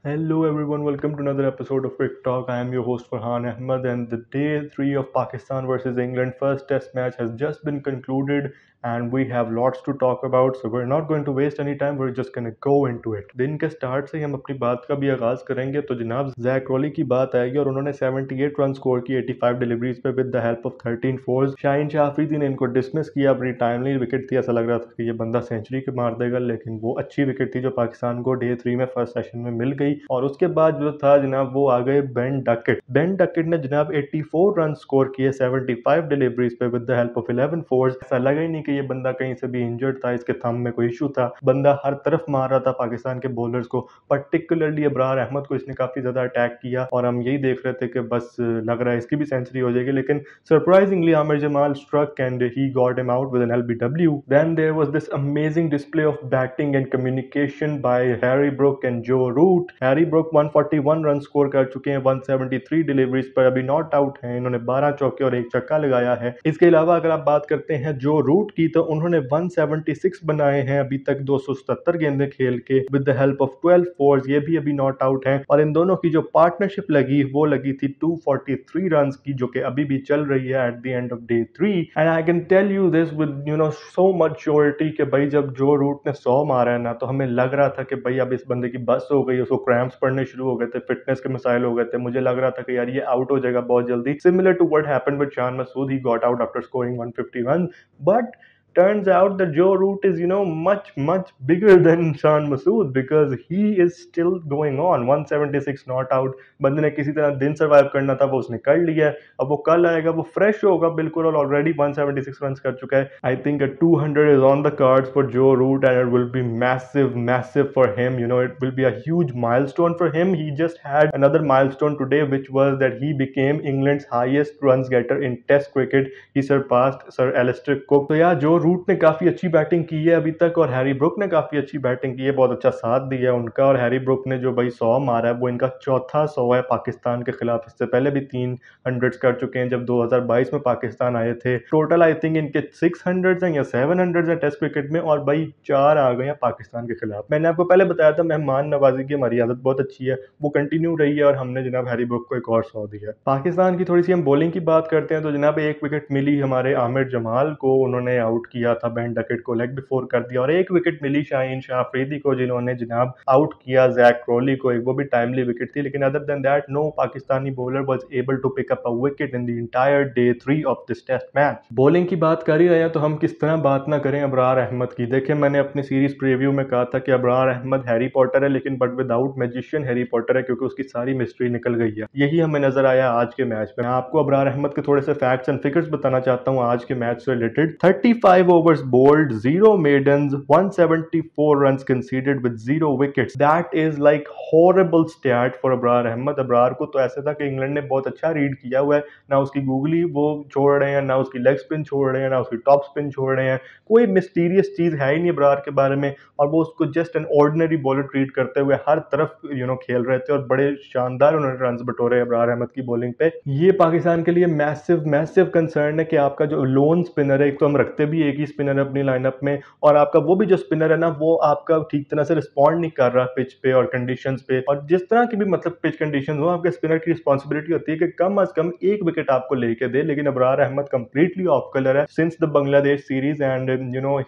Hello everyone, welcome to another episode of Quick Talk. I am your host Farhan Ahmed, and the day 3 of Pakistan versus England first test match has just been concluded and we have lots to talk about, so we're not going to waste any time. We're just going to go into it. दिन के start से ही हम अपनी बात का भी आगाज करेंगे तो जनाब जैक रॉली की बात आएगी और उन्होंने 78 रन स्कोर किए 85 डिलीवरीज पे with the help of 13 force. Shaheen Shah Afridi ने इनको डिसमिस किया, बड़ी टाइमली विकेट थी, ऐसा लग रहा था कि ये बंदा सेंचुरी के मार देगा, लेकिन वो अच्छी विकेट थी जो पाकिस्तान को डे 3 में फर्स्ट सेशन में मिल गई। और उसके बाद जो था जनाब वो आ गए बेन डकेट ने जनाब 84 रन स्कोर किए 75 डिलीवरीज पे with the help of 11 force. ऐसा लगा ही नहीं कि ये बंदा कहीं से भी इंजर्ड था, इसके थंब में कोई इशू था, बंदा हर तरफ मार रहा था पाकिस्तान के बॉलर्स को, पर्टिकुलरली अबरार अहमद को इसने काफी ज्यादा अटैक किया और हम यही देख रहे थे कि बस लग रहा है इसकी भी सेंचुरी हो जाएगी, लेकिन surprisingly Aamir Jamal struck and he got him out with an LBW. Then there was this amazing display of batting and communication by Harry Brook and Joe Root. Harry Brook 141 run score कर चुके हैं 173 deliveries पर, अभी not out हैं, इन्होंने 12 चौके और एक छक्का लगाया है। इसके अलावा अगर आप बात करते हैं जो रूट की तो उन्होंने 176 बनाए हैं अभी तक 277 गेंदें खेल के with the help of 12 force, ये भी अभी नॉट आउट हैं। और इन दोनों की जो पार्टनरशिप लगी वो लगी थी 243 रन की, जो कि अभी भी चल रही है at the end of day 3। And I can tell you this with so much surety कि भाई जब जो रूट ने 100 मारा है ना तो हमें लग रहा था कि भाई अब इस बंदे की बस हो गई, उसको क्रैम्प्स पड़ने शुरू हो गए थे, फिटनेस के मसाइल हो गए थे, मुझे लग रहा था कि यार ये आउट हो जाएगा बहुत जल्दी, similar to what happened with Shan Masood. He got out after scoring 150 run, but turns out that Joe Root is much bigger than Shan Masood because he is still going on 176 not out। बंदे ने किसी तरह दिन survive करना था, वो उसने कर लिया है, अब वो कल आएगा वो फ्रेश होगा बिल्कुल और ऑलरेडी 176 रन कर चुका है। I think 200 is on the cards for Joe Root and it will be massive for him, it will be a huge milestone for him। He just had another milestone today which was that he became England's highest runs getter in test cricket। he surpassed Sir Alistair Cook। तो यार जो root ने काफी अच्छी batting की है अभी तक और हैरी ब्रुक ने काफी अच्छी बैटिंग की है, बहुत अच्छा साथ दिया है उनका। और हैरी ब्रुक ने जो भाई 100 मारा है वो इनका चौथा 100 है पाकिस्तान के खिलाफ, इससे पहले भी 300 कर चुके हैं जब 2022 में पाकिस्तान आए थे। टोटल आई थिंक इनके 600 हैं या 700 हैं टेस्ट क्रिकेट में और भाई 4 आ गए हैं पाकिस्तान के खिलाफ। मैंने आपको पहले बताया था मेहमान नवाजी की हमारी आदत बहुत अच्छी है, वो कंटिन्यू रही है और हमने जनाब हैरी ब्रुक को एक और 100 दिया। पाकिस्तान की थोड़ी सी हम बॉलिंग की बात करते हैं तो जनाब एक विकेट मिली हमारे आमिर जमाल को, उन्होंने आउट किया था बेन डकेट को, लेग बिफोर कर दिया, और एक विकेट मिली शाहीन शाह अफरीदी को जिन्होंने जनाब आउट किया जैक रॉली को, एक वो भी टाइमली विकेट थी, लेकिन other than that no Pakistani bowler was able to pick up a wicket in the entire day 3 of this test match. Bowling की बात कर ही रहे हैं तो हम किस तरह बात ना करें अबरार अहमद की। देखिए मैंने अपनी सीरीज प्रीव्यू में कहा था कि अबरार अहमद हैरी पॉटर है, लेकिन but without magician Harry Potter है, क्योंकि उसकी सारी मिस्ट्री निकल गई है। यही हमें नजर आया आज के मैच में। मैं आपको अबरार अहमद के थोड़े से फैक्ट्स एंड फिगर्स बताना चाहता हूं आज के मैच से related. 35 overs bowled, 0 maidens, 174 runs conceded with 0 wickets। That is like horrible stat for Abrar Ahmed. Abrar को तो ऐसा था कि इंग्लैंड ने बहुत अच्छा रीड किया हुआ है, ना उसकी गूगली वो छोड़ रहे हैं, ना उसकी लेग स्पिन छोड़ रहे हैं, ना उसकी टॉप स्पिन छोड़ रहे हैं, कोई मिस्टीरियस चीज है ही नहीं अबरार के बारे में, और वो उसको just an ordinary bowler treat करते हुए हर तरफ खेल रहे थे और बड़े शानदार उन्होंने रन बटोरे अबरार अहमद की बॉलिंग पे। ये पाकिस्तान के लिए मैसिव कंसर्न है कि आपका जो लोन स्पिनर है, एक तो हम रखते भी एक ही स्पिनर अपनी लाइनअप में, और आपका वो भी जो स्पिनर है ना वो आपका ठीक तरह से रिस्पॉन्ड नहीं कर रहा पिच पे और कंडीशंस पे, और जिस तरह की भी मतलब पिच कंडीशंस हो, आपके स्पिनर की रिस्पॉन्सिबिलिटी होती है कि कम अज कम एक विकेट आपको लेके दे। लेकिन Abrar Ahmed completely off colour है since the Bangladesh series and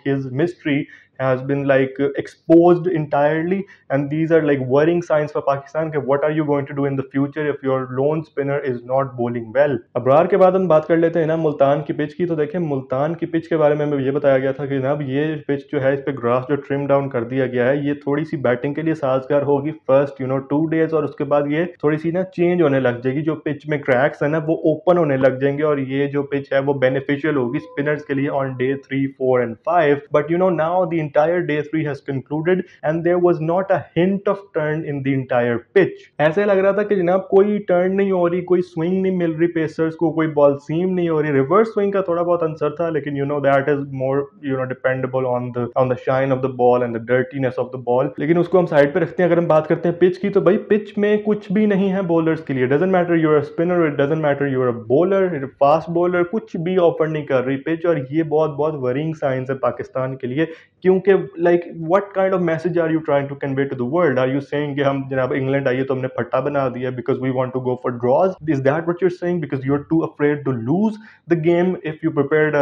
his mystery has been like exposed entirely, and these are like worrying signs for Pakistan कि what are you going to do in the future if your lone spinner is not bowling well। Abrar के बाद हम बात कर लेते हैं ना मुल्तान की पिच की। तो देखिए मुल्तान की पिच के बारे में ये बताया गया था कि जनाब ये पिच जो है इस पे ग्रास जो ट्रिम डाउन कर दिया गया है, ये थोड़ी सी बैटिंग के लिए साजगार होगी फर्स्ट 2 डेज, और उसके बाद ये थोड़ी सी ना चेंज होने लग जाएगी, जो पिच में क्रैक्स है ना वो ओपन होने लग जाएंगे, और ये जो पिच है वो बेनिफिशियल होगी स्पिनर्स के लिए on day 3, 4 and 5। But now the entire day 3 has concluded and there was not a hint of turn in the entire pitch। ऐसे लग रहा था कि जनाब कोई टर्न नहीं हो रही, कोई स्विंग नहीं मिल रही पेसर्स को, कोई बॉल सीम नहीं हो रही। रिवर्स स्विंग का थोड़ा बहुत आंसर था, लेकिन that is more dependable on the shine of the ball and the dirtiness of the ball, लेकिन उसको हम साइड पे रखते हैं। अगर हम बात करते हैं पिच की तो भाई पिच में कुछ भी नहीं है बॉलर्स के लिए। Doesn't matter you're a spinner, it doesn't matter you're a bowler, fast bowler, कुछ भी ऑफर नहीं कर रही पिच, और ये बहुत वरीइंग साइंस है पाकिस्तान के लिए क्योंकि like what kind of message are you trying to convey to the world? Are you saying कि हम जनाब इंग्लैंड आइए तो हमने फट्टा बना दिया because we want to go for draws? Is that what you are saying because you are too afraid to lose the game if you prepared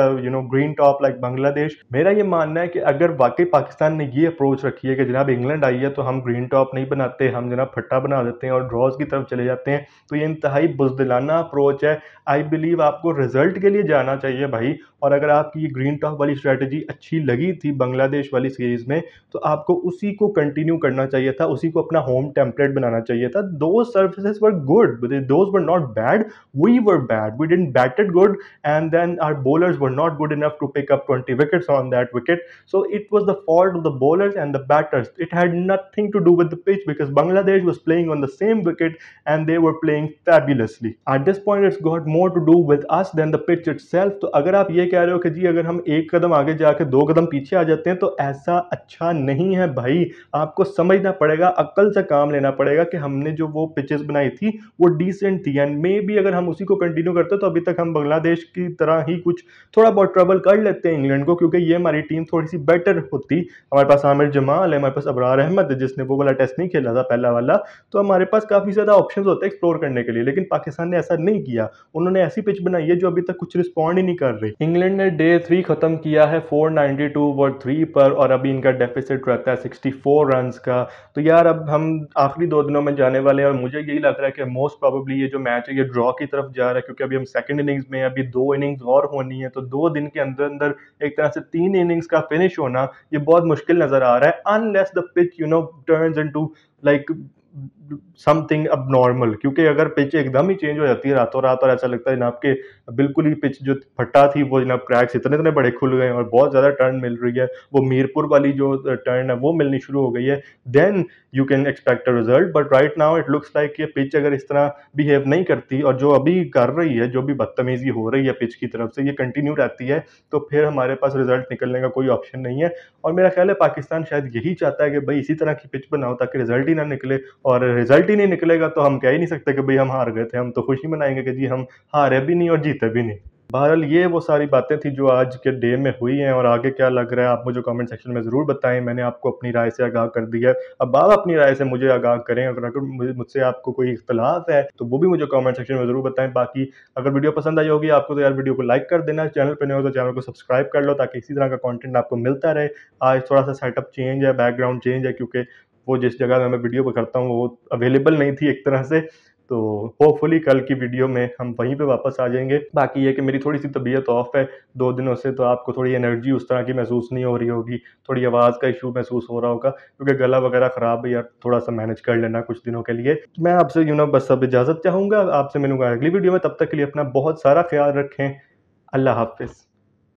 green top like Bangladesh? मेरा ये मानना है कि अगर वाकई पाकिस्तान ने ये अप्रोच रखी है कि जनाब इंग्लैंड आई है तो हम ग्रीन टॉप नहीं बनाते, हम जनाब फट्टा बना देते हैं और ड्रॉज की तरफ चले जाते हैं, तो ये इंतहाई बुजदिलाना अप्रोच है। आई बिलीव आपको रिजल्ट के लिए जाना चाहिए भाई। और अगर आपकी ये ग्रीन टॉप वाली स्ट्रैटेजी अच्छी लगी थी बांग्लादेश वाली सीरीज में, तो आपको उसी को कंटिन्यू करना चाहिए था, उसी को अपना होम टेम्पलेट बनाना चाहिए था। दो services were good, those were not bad, we were bad, we didn't bat it good, and then our bowlers were not good enough to pick up 20 wickets on that wicket. So it was the fault of the bowlers and the batters. It had nothing to do with the pitch because Bangladesh was playing on the same wicket and they were playing fabulously. At this point it's got more to do with us than the pitch itself. तो अगर आप ये कह रहे हो कि जी अगर हम एक कदम आगे जाके दो कदम पीछे आ जाते हैं तो ऐसा अच्छा नहीं है भाई। आपको समझना पड़ेगा, अक्ल से काम लेना पड़ेगा कि हमने जो वो पिचेस बनाई थी वो डिसेंट थी, एंड मे बी अगर हम उसी को कंटिन्यू करते तो अभी तक हम बांग्लादेश की तरह ही कुछ थोड़ा बहुत ट्रबल कर लेते हैं इंग्लैंड को, क्योंकि ये हमारी टीम थोड़ी सी बेटर होती। हमारे पास आमिर जमाल है, हमारे पास अबरार अहमद है जिसने वो वाला टेस्ट नहीं खेला था पहला वाला, तो हमारे पास काफ़ी ज़्यादा ऑप्शंस होते हैं एक्सप्लोर करने के लिए। लेकिन पाकिस्तान ने ऐसा नहीं किया, उन्होंने ऐसी पिच बनाई है जो अभी तक कुछ रिस्पॉन्ड ही नहीं कर रही। इंग्लैंड ने डे 3 खत्म किया है 492 और 3 पर, और अभी इनका डेफिसिट रहता है 64 रन का। तो यार अब हम आखिरी 2 दिनों में जाने वाले हैं और मुझे यही लग रहा है कि मोस्ट प्रोबेबली ये जो मैच है ये ड्रॉ की तरफ जा रहा है, क्योंकि अभी हम सेकंड इनिंग्स में, अभी 2 इनिंग्स और होनी है, तो 2 दिन के अंदर अंदर एक तरह से 3 इनिंग्स का फिनिश होना ये बहुत मुश्किल नजर आ रहा है, unless the pitch turns into like something अब नॉर्मल। क्योंकि अगर पिच एकदम ही चेंज हो जाती है रातों रात और ऐसा लगता है जनाब के बिल्कुल ही पिच जो फटा थी वो जनाब क्रैक्स इतने इतने बड़े खुल गए और बहुत ज़्यादा टर्न मिल रही है, वो मीरपुर वाली जो टर्न है वो मिलनी शुरू हो गई है, then you can expect a result. But right now it looks like ये पिच अगर इस तरह बिहेव नहीं करती और जो अभी कर रही है, जो भी बदतमीजी हो रही है पिच की तरफ से, ये कंटिन्यू रहती है, तो फिर हमारे पास रिजल्ट निकलने का कोई ऑप्शन नहीं है। और मेरा ख्याल है पाकिस्तान शायद यही चाहता है कि भाई इसी तरह की पिच बनाओ ताकि रिजल्ट ही ना निकले, और रिजल्ट ही नहीं निकलेगा तो हम कह ही नहीं सकते कि भाई हम हार गए थे, हम तो खुशी मनाएंगे कि जी हम हारे भी नहीं और जीते भी नहीं। बहरहाल ये वो सारी बातें थी जो आज के डे में हुई हैं, और आगे क्या लग रहा है आप मुझे कमेंट सेक्शन में ज़रूर बताएं। मैंने आपको अपनी राय से आगाह कर दिया है, अब आप अपनी राय से मुझे आगाह करें। अगर मुझसे आपको कोई इख्तलाफ है तो वो भी मुझे कमेंट सेक्शन में ज़रूर बताएं। बाकी अगर वीडियो पसंद आई होगी आपको तो यार वीडियो को लाइक कर देना, चैनल पर नहीं हो तो चैनल को सब्सक्राइब कर लो ताकि इसी तरह का कॉन्टेंट आपको मिलता रहे। आज थोड़ा सा सेटअप चेंज है, बैकग्राउंड चेंज है, क्योंकि वो जिस जगह मैं वीडियो पर करता हूँ वो अवेलेबल नहीं थी एक तरह से, तो होपफुली कल की वीडियो में हम वहीं पे वापस आ जाएंगे। बाकी ये कि मेरी थोड़ी सी तबीयत ऑफ है 2 दिनों से, तो आपको थोड़ी एनर्जी उस तरह की महसूस नहीं हो रही होगी, थोड़ी आवाज़ का इशू महसूस हो रहा होगा क्योंकि गला वगैरह ख़राब है यार, थोड़ा सा मैनेज कर लेना कुछ दिनों के लिए। मैं आपसे बस अब इजाज़त चाहूँगा, आपसे मिलूंगा अगली वीडियो में, तब तक के लिए अपना बहुत सारा ख्याल रखें। अल्लाह हाफिज़।